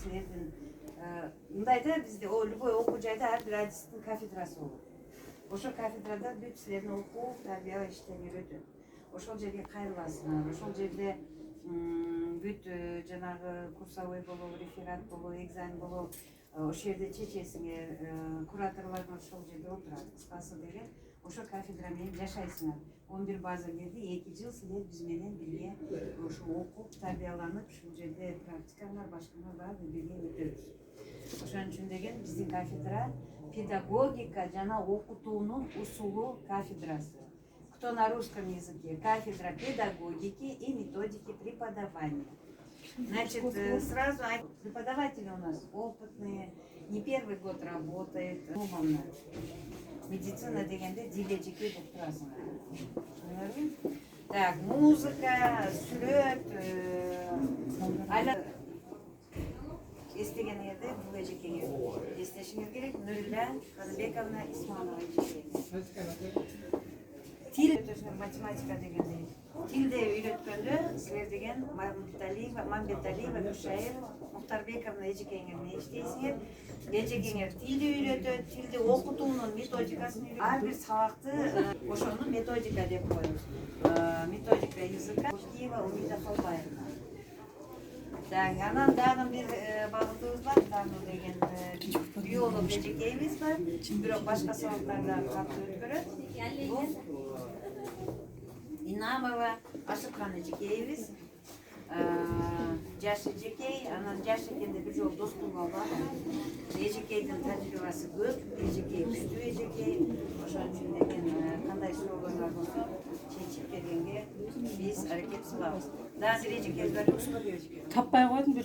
силердин мындайда бизде любой окуу жайда ар бир адистин кафедрасы болот. Ошол кафедрада бүт силердин окуу тарбия иштерин үйрөтөт. Ошол жерге кайрыласыңар, ошол жерде бүт жанагы курсовой болобу, реферат болобу, экзамен болобу, ошол жерде чечесиңер, кураторлор ошол жерде отурат. Кыскасы деген ошол кафедра менен жашайсыңар. 11 база келди, 2 жыл силер биз менен бирге ошо окуп, тарбияланып, ушул жерде практикалар, башкалар баары бирге өтөбүз. Ошон үчүн деген биздин кафедра педагогика жана окутуунун усулу кафедрасы. Кто на русском языке? Кафедра педагогики и методики преподавания. Значит, сразу преподаватели у нас опытные, не первый год работает. Медицина дегенде дилежеке деп турасыңар. Так, музыка, сүрөт, эстегениңерде бул эжекеңер эстешиңер керек. Нурилла Казбековна Исманова эжекеңер. Тил өтөсүңөр, математика дегенде. Тилде үйрөткөндө силер деген Мамбеталиева, Гүлшайыр, Мухтарбековна эжекеңер менен иштейсиңер. Эжекеңер тилди үйрөтөт, тилди окутуунун методикасын үйрөтөт. Ар бир сабакты ошону методика деп коебуз. Методика языка Киева Умида Халбаевна. Так, анан дагы бир багытыбыз бар, Тану деген биолог эжекейибиз бар. Бирок башка сабактарда катуу өткөрөт. Бул Инамова Ашыкхан эжекейибиз. Жаш эжекей, анан жаш экенде бир жолу достук алган. Эжекейдин тажрыйбасы көп, эжекей күчтүү эжекей. Ошон үчүн деген кандай суроолор болсо чечип бергенге биз аракет кылабыз. Дагы бир эжекейбиз бар. Таппай койдум.